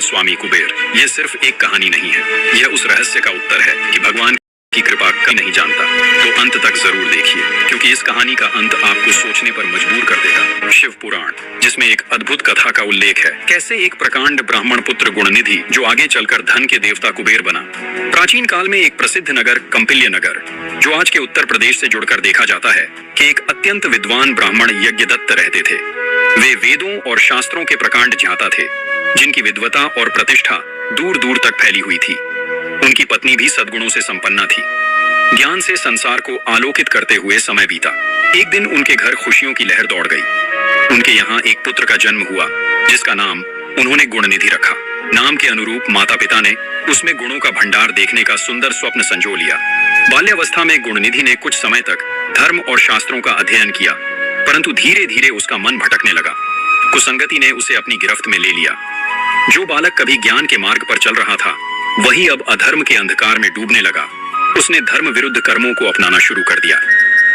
स्वामी कुबेर। यह सिर्फ एक कहानी नहीं है, यह उस रहस्य का उत्तर है कि भगवान की कृपा कभी नहीं जानता। तो अंत तक जरूर देखिए, क्योंकि इस कहानी का अंत आपको सोचने पर मजबूर कर देगा। शिव पुराण, जिसमें एक अद्भुत कथा का उल्लेख है, कैसे एक प्रकांड ब्राह्मण पुत्र गुणनिधि, जो आगे चलकर धन के देवता कुबेर बना। प्राचीन काल में एक प्रसिद्ध नगर कंपिल्य नगर, जो आज के उत्तर प्रदेश से जुड़कर देखा जाता है, कि एक अत्यंत विद्वान ब्राह्मण यज्ञदत्त रहते थे। वे वेदों और शास्त्रों के प्रकांड ज्ञाता थे, जिनकी विद्वता और प्रतिष्ठा दूर दूर तक फैली हुई थी। उनकी पत्नी भी सद्गुणों से संपन्ना थी। ज्ञान से संसार को आलोकित करते हुए समय बीता। एक दिन उनके घर खुशियों की लहर दौड़ गई। उनके यहाँ एक पुत्र का जन्म हुआ, जिसका नाम उन्होंने गुणनिधि रखा। नाम के अनुरूप माता पिता ने उसमें गुणों का भंडार देखने का सुंदर स्वप्न संजो लिया। बाल्यावस्था में गुणनिधि ने कुछ समय तक धर्म और शास्त्रों का अध्ययन किया, परंतु धीरे धीरे उसका मन भटकने लगा। कुसंगति ने उसे अपनी गिरफ्त में ले लिया। जो बालक कभी ज्ञान के मार्ग पर चल रहा था, वही अब अधर्म के अंधकार में डूबने लगा। उसने धर्म विरुद्ध कर्मों को अपनाना शुरू कर दिया।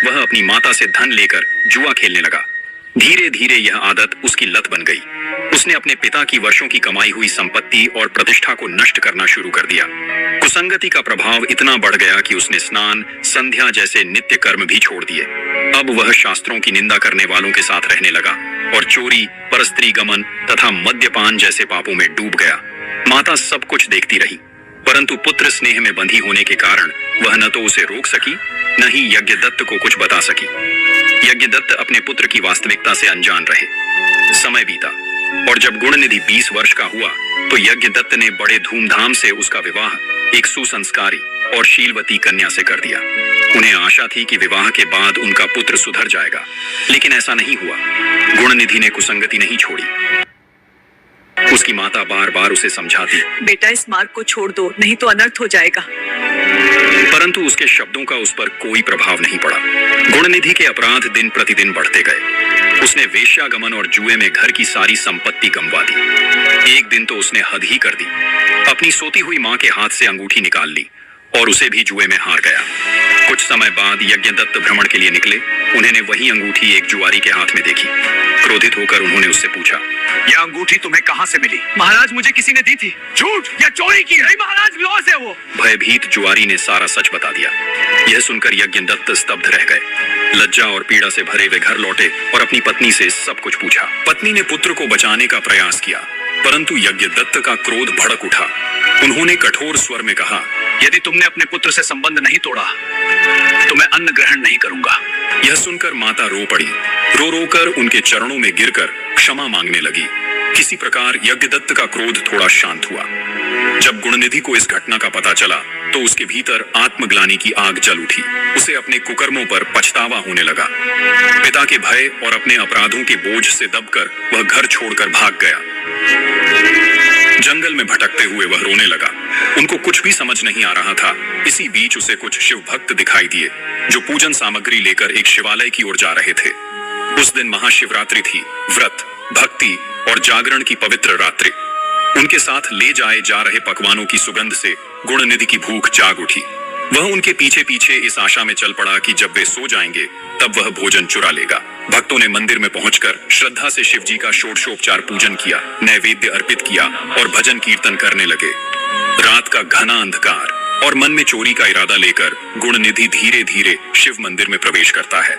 वह अपनी माता से धन लेकर जुआ खेलने लगा। धीरे धीरे यह आदत उसकी लत बन गई। उसने अपने पिता की वर्षों की कमाई हुई संपत्ति और प्रतिष्ठा को नष्ट करना शुरू कर दिया। कुसंगति का प्रभाव इतना बढ़ गया कि उसने स्नान, संध्या जैसे नित्य कर्म भी छोड़ दिए। अब वह शास्त्रों की निंदा करने वालों के साथ रहने लगा और चोरी, परस्त्री गमन तथा मद्यपान जैसे पापों में डूब गया। माता सब कुछ देखती रही, परंतु पुत्र स्नेह में बंधी होने के कारण वह न तो उसे रोक सकी, न ही यज्ञदत्त को कुछ बता सकी। यज्ञदत्त अपने पुत्र की वास्तविकता से अनजान रहे। समय बीता और जब गुणनिधि 20 वर्ष का हुआ, तो यज्ञदत्त ने बड़े धूमधाम से उसका विवाह एक सुसंस्कारी और शीलवती कन्या से कर दिया। उन्हें आशा थी कि विवाह के बाद उनका पुत्र सुधर जाएगा, लेकिन ऐसा नहीं हुआ। गुणनिधि ने कुसंगति नहीं छोड़ी। उसकी माता बार बार उसे समझाती, बेटा इस मार्ग को छोड़ दो, नहीं तो अनर्थ हो जाएगा। परंतु उसके शब्दों का उस पर कोई प्रभाव नहीं पड़ा। गुणनिधि के अपराध दिन प्रतिदिन बढ़ते गए। उसने वेश्यागमन और जुए में घर की सारी संपत्ति गंवा दी। एक दिन तो उसने हद ही कर दी। अपनी सोती हुई मां के हाथ से अंगूठी निकाल ली और उसे भी जुए में हार गया। कुछ समय बाद यज्ञदत्त भ्रमण के लिए निकले। उन्होंने वही अंगूठी एक जुआरी के हाथ में देखी। क्रोधित होकर उन्होंने उससे पूछा, यह अंगूठी तुम्हें कहां से मिली? महाराज मुझे किसी ने दी थी। झूठ, यह चोरी की है। महाराज विवाह से वो। भयभीत जुआरी ने सारा सच बता दिया। यह सुनकर यज्ञदत्त स्तब्ध रह गए। लज्जा और पीड़ा से भरे वे घर लौटे और अपनी पत्नी से सब कुछ पूछा। पत्नी ने पुत्र को बचाने का प्रयास किया, परंतु यज्ञदत्त का क्रोध भड़क उठा। उन्होंने कठोर स्वर में कहा, यदि तुमने अपने पुत्र से संबंध नहीं तोड़ा तो मैं अन्न ग्रहण नहीं करूंगा। यह सुनकर माता रो पड़ी। रो रो कर उनके चरणों में गिरकर क्षमा मांगने लगी। किसी प्रकार यज्ञदत्त का क्रोध थोड़ा शांत हुआ। जब गुणनिधि को इस घटना का पता चला, तो उसके भीतर आत्मग्लानि की आग जल उठी। उसे अपने कुकर्मों पर पछतावा होने लगा। पिता के भय और अपने अपराधों के बोझ से दबकर वह घर छोड़कर भाग गया। जंगल में भटकते हुए वह रोने लगा। उनको कुछ भी समझ नहीं आ रहा था। इसी बीच उसे कुछ शिव भक्त दिखाई दिए, जो पूजन सामग्री लेकर एक शिवालय की ओर जा रहे थे। उस दिन महाशिवरात्रि थी। व्रत, भक्ति और जागरण की पवित्र रात्रि। उनके साथ ले जाए जा रहे पकवानों की सुगंध से गुणनिधि की भूख जाग उठी। वह उनके पीछे पीछे इस आशा में चल पड़ा कि जब वे सो जाएंगे, तब वह भोजन चुरा लेगा। भक्तों ने मंदिर में पहुंचकर श्रद्धा से शिव जी का षोडशोपचार पूजन किया, नैवेद्य अर्पित किया और भजन कीर्तन करने लगे। रात का घना अंधकार और मन में चोरी का इरादा लेकर गुणनिधि धीरे धीरे शिव मंदिर में प्रवेश करता है।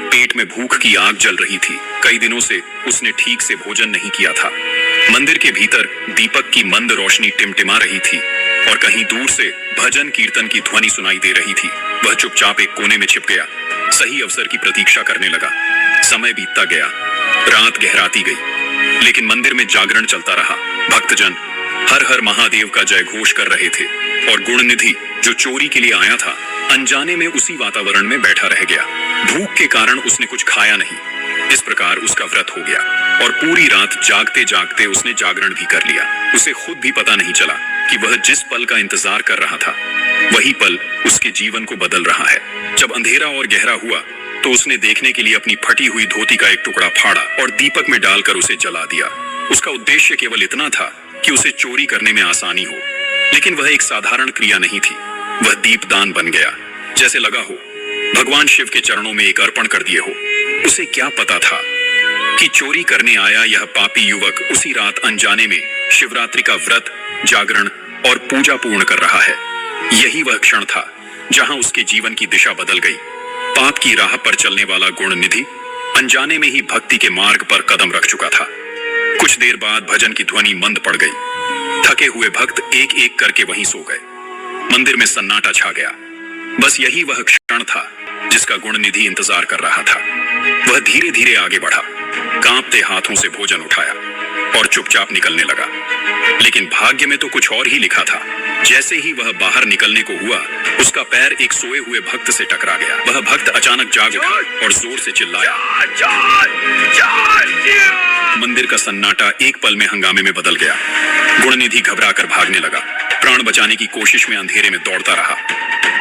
पेट में भूख की आग जल रही थी। कई दिनों से उसने ठीक से भोजन नहीं किया था। मंदिर के भीतर दीपक की मंद रोशनी टिमटिमा रही थी और कहीं दूर से भजन कीर्तन की ध्वनि सुनाई दे रही थी। वह चुपचाप एक कोने में छिप गया, सही अवसर की प्रतीक्षा करने लगा। समय बीतता गया, रात गहराती गई, लेकिन मंदिर में जागरण चलता रहा। भक्तजन हर हर महादेव का जय घोष कर रहे थे और गुणनिधि, जो चोरी के लिए आया था, अनजाने में उसी वातावरण में बैठा रह गया। भूख के कारण उसने कुछ खाया नहीं। इस प्रकार उसका व्रत हो गया और पूरी रात जागते जागते उसने जागरण भी कर लिया। उसे खुद भी पता नहीं चला कि वह जिस पल का इंतजार कर रहा था, वही पल उसके जीवन को बदल रहा है। जब अंधेरा और गहरा हुआ, तो उसने देखने के लिए अपनी फटी हुई धोती का एक टुकड़ा फाड़ा और दीपक में डालकर उसे जला दिया। उसका उद्देश्य केवल इतना था कि उसे चोरी करने में आसानी हो, लेकिन वह एक साधारण क्रिया नहीं थी। वह दीपदान बन गया, जैसे लगा हो भगवान शिव के चरणों में एक अर्पण कर दिए हो। उसे क्या पता था कि चोरी करने आया यह पापी युवक उसी रात अनजाने में शिवरात्रि का व्रत, जागरण और पूजा पूर्ण कर रहा है। यही वह क्षण था जहां उसके जीवन की दिशा बदल गई। पाप की राह पर चलने वाला गुण निधि अनजाने में ही भक्ति के मार्ग पर कदम रख चुका था। कुछ देर बाद भजन की ध्वनि मंद पड़ गई। थके हुए भक्त एक एक करके वहीं सो गए। मंदिर में सन्नाटा छा गया। बस यही वह क्षण था जिसका गुण निधि इंतजार कर रहा था। वह धीरे धीरे आगे बढ़ा, कांपते हाथों से भोजन उठाया और चुपचाप निकलने लगा। लेकिन भाग्य में तो कुछ और ही लिखा था। जैसे ही वह बाहर निकलने को हुआ, उसका पैर एक सोए हुए भक्त से टकरा गया। वह भक्त अचानक जाग उठा और जोर से चिल्लाया। मंदिर का सन्नाटा एक पल में हंगामे में बदल गया। गुणनिधि घबराकर भागने लगा, प्राण बचाने की कोशिश में अंधेरे में दौड़ता रहा।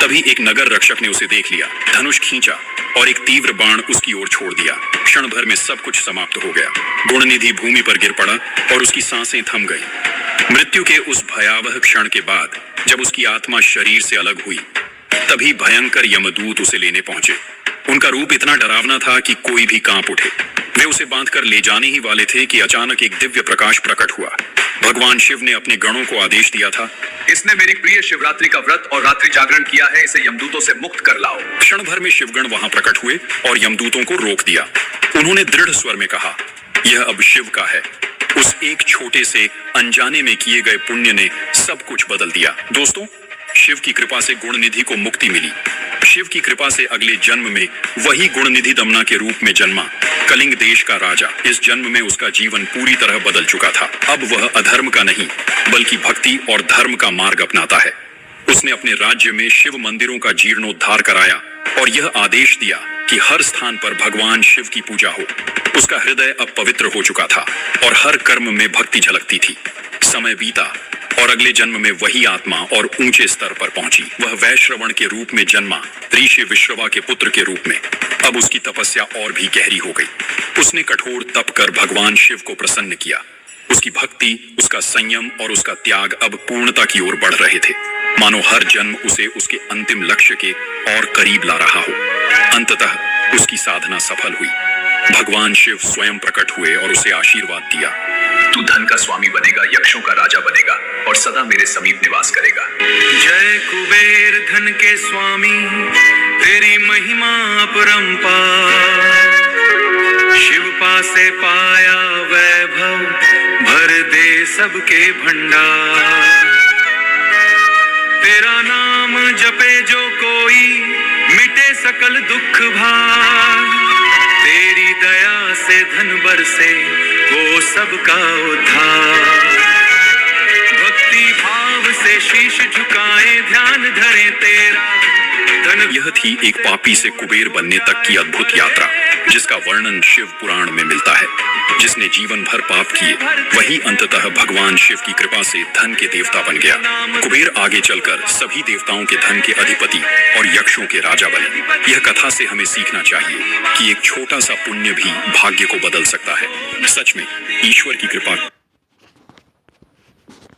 तभी एक नगर रक्षक ने उसे देख लिया, धनुष खींचा और एक तीव्र बाण उसकी ओर छोड़ दिया। क्षण भर में सब कुछ समाप्त हो गया। गुणनिधि भूमि पर गिर पड़ा और उसकी सांसें थम गई। मृत्यु के उस भयावह क्षण के बाद जब उसकी आत्मा शरीर से अलग हुई, तभी भयंकर यमदूत उसे लेने पहुंचे। उनका रूप इतना डरावना था कि कोई भी कांप उठे। वे उसे बांधकर ले जाने ही वाले थे कि अचानक एक दिव्य प्रकाश प्रकट हुआ। भगवान शिव ने अपने गणों को आदेश दिया था, इसने मेरी प्रिय शिवरात्रि का व्रत और रात्रि जागरण किया है, इसे यमदूतों से मुक्त कर लाओ। क्षण भर में शिवगण वहां प्रकट हुए और यमदूतों को रोक दिया। उन्होंने दृढ़ स्वर में कहा, यह अब शिव का है। उस एक छोटे से अनजाने में किए गए पुण्य ने सब कुछ बदल दिया। दोस्तों, शिव की कृपा से गुणनिधि को मुक्ति मिली। शिव की कृपा से अगले जन्म में वही गुणनिधि दमना के रूप में जन्मा, कलिंग देश का राजा। इस जन्म में उसका जीवन पूरी तरह बदल चुका था। अब वह अधर्म का नहीं बल्कि भक्ति और धर्म का मार्ग अपनाता है। उसने अपने राज्य में शिव मंदिरों का जीर्णोद्धार कराया और यह आदेश दिया कि हर स्थान पर भगवान शिव की पूजा हो। उसका हृदय अब पवित्र हो चुका था और हर कर्म में भक्ति झलकती थी। समय बीता और अगले जन्म में वही आत्मा और ऊंचे स्तर पर पहुंची। वह वैश्रवण के रूप में जन्मा, ऋषि विश्रवा के पुत्र के रूप में। अब उसकी तपस्या और भी गहरी हो गई। उसने कठोर तप कर भगवान शिव को प्रसन्न किया। उसकी भक्ति, उसका संयम और उसका त्याग अब पूर्णता की ओर बढ़ रहे थे, मानो हर जन्म उसे उसके अंतिम लक्ष्य के और करीब ला रहा हो। अंततः उसकी साधना सफल हुई। भगवान शिव स्वयं प्रकट हुए और उसे आशीर्वाद दिया, तू धन का स्वामी बनेगा, यक्षों का राजा बनेगा और सदा मेरे समीप निवास करेगा। जय कुबेर धन के स्वामी, तेरी महिमा अपरंपार। शिव पासे पाया वैभव, भर दे सबके भंडार। तेरा नाम जपे जो कोई, मिटे सकल दुख भार। तेरी दया से धन बरसे, वो सबका उद्धार। भक्ति भाव से शीश झुकाए, ध्यान धरे तेरा धन। यह थी एक पापी से कुबेर बनने तक की अद्भुत यात्रा, जिसका वर्णन शिव पुराण में मिलता है। जिसने जीवन भर पाप किए, वही अंततः भगवान शिव की कृपा से धन के देवता बन गया। कुबेर आगे चलकर सभी देवताओं के धन के अधिपति और यक्षों के राजा बने। यह कथा से हमें सीखना चाहिए कि एक छोटा सा पुण्य भी भाग्य को बदल सकता है। सच में ईश्वर की कृपा